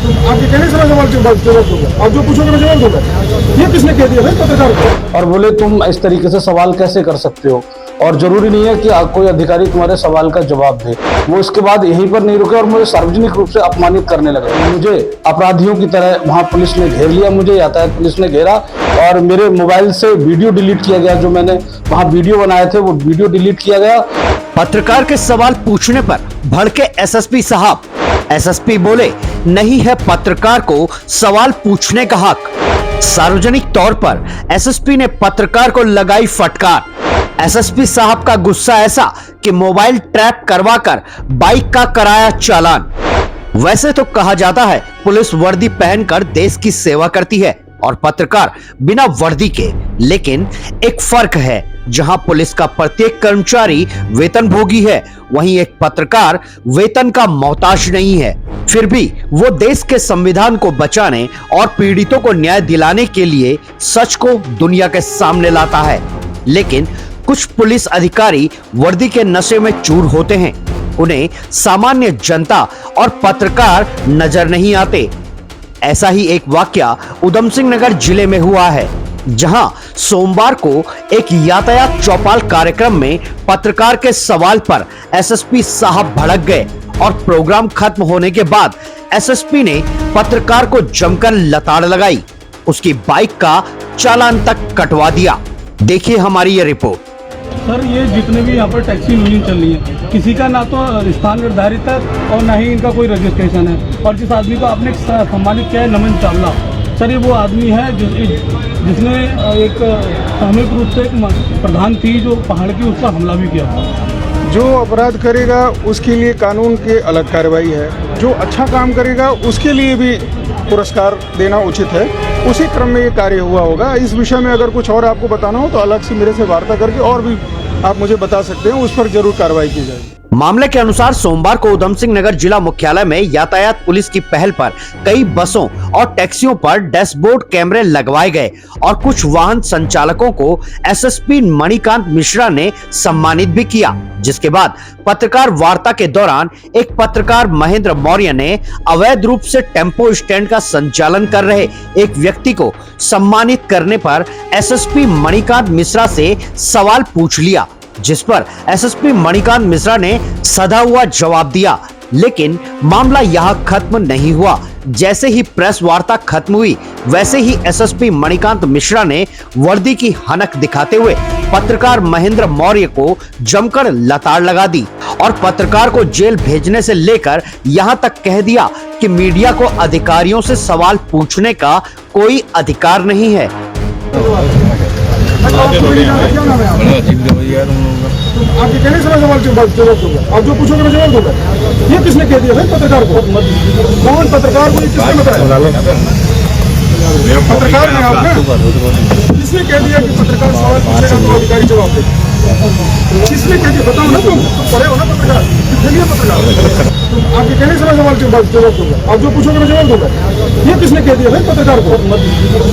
आपके कहने से मैं जवाब दूंगा, आप जो पूछोगे मैं जवाब दूंगा। ये किसने कह दिया भाई पत्रकार को? और बोले तुम इस तरीके से सवाल कैसे कर सकते हो, और जरूरी नहीं है कि कोई अधिकारी तुम्हारे सवाल का जवाब दे। वो इसके बाद यहीं पर नहीं रुके और मुझे सार्वजनिक रूप से अपमानित करने लगे। मुझे अपराधियों की तरह वहां पुलिस ने घेर लिया, मुझे यातायात पुलिस ने घेरा और मेरे मोबाइल से वीडियो डिलीट किया गया। जो मैंने वहां वीडियो बनाए थे वो वीडियो डिलीट किया गया। पत्रकार के सवाल पूछने पर भड़के एसएसपी साहब। एसएसपी बोले नहीं है पत्रकार को सवाल पूछने का हक। सार्वजनिक तौर पर एसएसपी ने पत्रकार को लगाई फटकार। एसएसपी साहब का गुस्सा ऐसा कि मोबाइल ट्रैप करवाकर बाइक का कराया चालान। वैसे तो कहा जाता है पुलिस वर्दी पहनकर देश की सेवा करती है और पत्रकार बिना वर्दी के, लेकिन एक फर्क है। जहां पुलिस का प्रत्येक कर्मचारी वेतनभोगी है, वहीं एक पत्रकार वेतन का मोहताज नहीं है। फिर भी वो देश के संविधान को बचाने और पीड़ितों को न्याय दिलाने के लिए सच को दुनिया के सामने लाता है। लेकिन कुछ पुलिस अधिकारी वर्दी के नशे में चूर होते हैं। उन्हें सामान्य जनता और पत्रकार नजर नहीं आते। ऐसा ही एक वाकया उधम सिंह नगर जिले में हुआ है, जहां सोमवार को एक यातायात चौपाल कार्यक्रम में पत्रकार के सवाल पर एसएसपी साहब भड़क गए और प्रोग्राम खत्म होने के बाद एसएसपी ने पत्रकार को जमकर लताड़ लगाई, उसकी बाइक का चालान तक कटवा दिया। देखिए हमारी ये रिपोर्ट। सर, ये जितने भी यहाँ पर टैक्सी यूनियन चल रही है, किसी का ना तो स्थान निर्धारित है और ना ही इनका कोई रजिस्ट्रेशन है। और जिस आदमी को आपने सम्मानित किया है, नमन चावला सर, ये वो आदमी है जिसने एक सामूहिक रूप से एक प्रधान थी जो पहाड़ की, उस पर हमला भी किया था। जो अपराध करेगा उसके लिए कानून की अलग कार्रवाई है, जो अच्छा काम करेगा उसके लिए भी पुरस्कार देना उचित है। उसी क्रम में ये कार्य हुआ होगा। इस विषय में अगर कुछ और आपको बताना हो तो अलग से मेरे से वार्ता करके और भी आप मुझे बता सकते हैं, उस पर जरूर कार्रवाई की जाएगी। मामले के अनुसार सोमवार को उधम सिंह नगर जिला मुख्यालय में यातायात पुलिस की पहल पर कई बसों और टैक्सियों पर डैशबोर्ड कैमरे लगवाए गए और कुछ वाहन संचालकों को एसएसपी मणिकांत मिश्रा ने सम्मानित भी किया। जिसके बाद पत्रकार वार्ता के दौरान एक पत्रकार महेंद्र मौर्य ने अवैध रूप से टेम्पो स्टैंड का संचालन कर रहे एक व्यक्ति को सम्मानित करने पर एसएसपी मणिकांत मिश्रा से सवाल पूछ लिया, जिस पर एसएसपी मणिकांत मिश्रा ने सधा हुआ जवाब दिया। लेकिन मामला यहाँ खत्म नहीं हुआ। जैसे ही प्रेस वार्ता खत्म हुई, वैसे ही एसएसपी मणिकांत मिश्रा ने वर्दी की हनक दिखाते हुए पत्रकार महेंद्र मौर्य को जमकर लताड़ लगा दी और पत्रकार को जेल भेजने से लेकर यहाँ तक कह दिया कि मीडिया को अधिकारियों से सवाल पूछने का कोई अधिकार नहीं है। आपके कहने से मैं जवाब दूंगा, आप जो पूछोगे मैं जवाब दूंगा। ये किसने कह दिया भाई पत्रकार को? कौन पत्रकार को? किसने बताया? पत्रकार ने आपने किसने कह दिया कि पत्रकार सवाल पूछेगा तो अधिकारी जवाब दे? किसने कह दिया बताओ ना, तुम पढ़े हो ना पत्रकार, देखिए पत्रकार। आपके कहने से मैं जवाब दूंगा, आप जो पूछोगे मैं जवाब दूंगा। ये किसने कह दिया भाई पत्रकार को?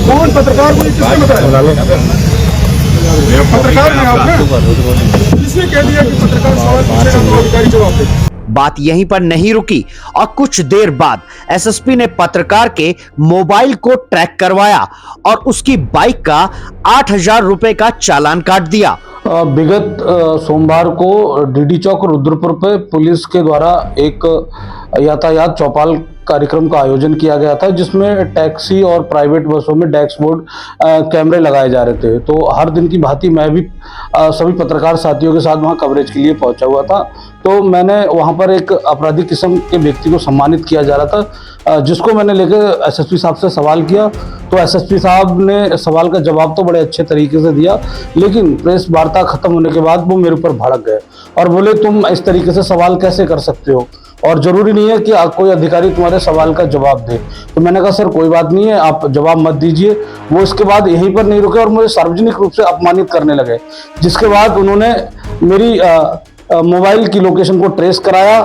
कौन पत्रकार को? किसने बताया? पत्रकार ने आपने किसने कह दिया कि पत्रकार सवाल पूछेगा तो अधिकारी जवाब दे? बात यहीं पर नहीं रुकी और कुछ देर बाद एसएसपी ने पत्रकार के मोबाइल को ट्रैक करवाया और उसकी बाइक का 8,000 रुपए का चालान काट दिया। विगत सोमवार को डीडी चौक रुद्रपुर पे पुलिस के द्वारा एक यातायात चौपाल कार्यक्रम का आयोजन किया गया था, जिसमें टैक्सी और प्राइवेट बसों में डैशबोर्ड कैमरे लगाए जा रहे थे। तो हर दिन की भांति मैं भी सभी पत्रकार साथियों के साथ वहां कवरेज के लिए पहुंचा हुआ था। तो मैंने वहां पर एक अपराधी किस्म के व्यक्ति को सम्मानित किया जा रहा था, जिसको मैंने लेकर एसएसपी साहब से सवाल किया। तो एसएसपी साहब ने सवाल का जवाब तो बड़े अच्छे तरीके से दिया, लेकिन प्रेस वार्ता खत्म होने के बाद वो मेरे ऊपर भड़क गए और बोले तुम इस तरीके से सवाल कैसे कर सकते हो, और जरूरी नहीं है कि कोई अधिकारी तुम्हारे सवाल का जवाब दे। तो मैंने कहा सर कोई बात नहीं है, आप जवाब मत दीजिए। वो इसके बाद यहीं पर नहीं रुके और मुझे सार्वजनिक रूप से अपमानित करने लगे, जिसके बाद उन्होंने मेरी मोबाइल की लोकेशन को ट्रेस कराया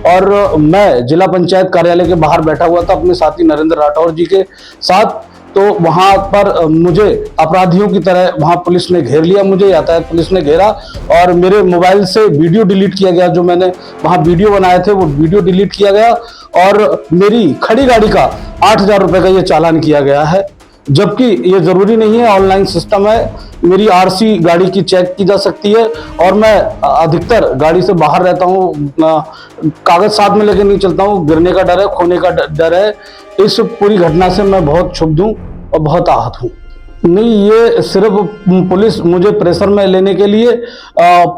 और मैं जिला पंचायत कार्यालय के बाहर बैठा हुआ था अपने साथी नरेंद्र राठौर जी के साथ। तो वहां पर मुझे अपराधियों की तरह वहां पुलिस ने घेर लिया, मुझे यातायात पुलिस ने घेरा और मेरे मोबाइल से वीडियो डिलीट किया गया। जो मैंने वहां वीडियो बनाए थे वो वीडियो डिलीट किया गया और मेरी खड़ी गाड़ी का 8,000 रुपए का ये चालान किया गया है, जबकि ये जरूरी नहीं है। ऑनलाइन सिस्टम है, मेरी आरसी गाड़ी की चेक की जा सकती है और मैं अधिकतर गाड़ी से बाहर रहता हूँ, कागज साथ में लेके नहीं चलता हूँ, गिरने का डर है, खोने का डर है। इस पूरी घटना से मैं बहुत क्षुब्ध हूँ और बहुत आहत हूँ। नहीं, ये सिर्फ पुलिस मुझे प्रेशर में लेने के लिए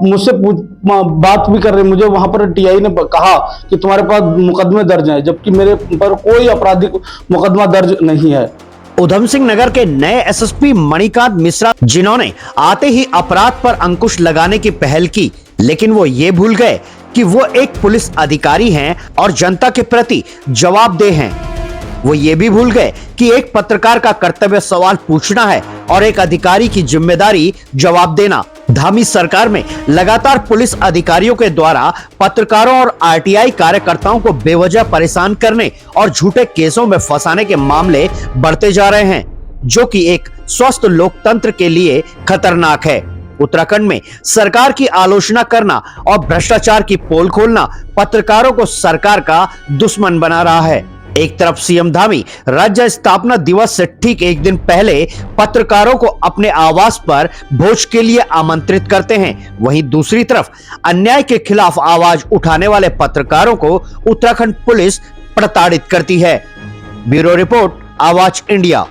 मुझसे बात भी कर रहे। मुझे वहां पर टीआई ने कहा कि तुम्हारे पास मुकदमे दर्ज हैं, जबकि मेरे पर कोई आपराधिक मुकदमा दर्ज नहीं है। उधम सिंह नगर के नए एसएसपी मणिकांत मिश्रा, जिन्होंने आते ही अपराध पर अंकुश लगाने की पहल की, लेकिन वो ये भूल गए कि वो एक पुलिस अधिकारी हैं और जनता के प्रति जवाबदेह हैं। वो ये भी भूल गए कि एक पत्रकार का कर्तव्य सवाल पूछना है और एक अधिकारी की जिम्मेदारी जवाब देना। धामी सरकार में लगातार पुलिस अधिकारियों के द्वारा पत्रकारों और आरटीआई कार्यकर्ताओं को बेवजह परेशान करने और झूठे केसों में फंसाने के मामले बढ़ते जा रहे हैं, जो कि एक स्वस्थ लोकतंत्र के लिए खतरनाक है। उत्तराखंड में सरकार की आलोचना करना और भ्रष्टाचार की पोल खोलना पत्रकारों को सरकार का दुश्मन बना रहा है। एक तरफ सीएम धामी राज्य स्थापना दिवस से ठीक एक दिन पहले पत्रकारों को अपने आवास पर भोज के लिए आमंत्रित करते हैं, वहीं दूसरी तरफ अन्याय के खिलाफ आवाज उठाने वाले पत्रकारों को उत्तराखंड पुलिस प्रताड़ित करती है। ब्यूरो रिपोर्ट, आवाज इंडिया।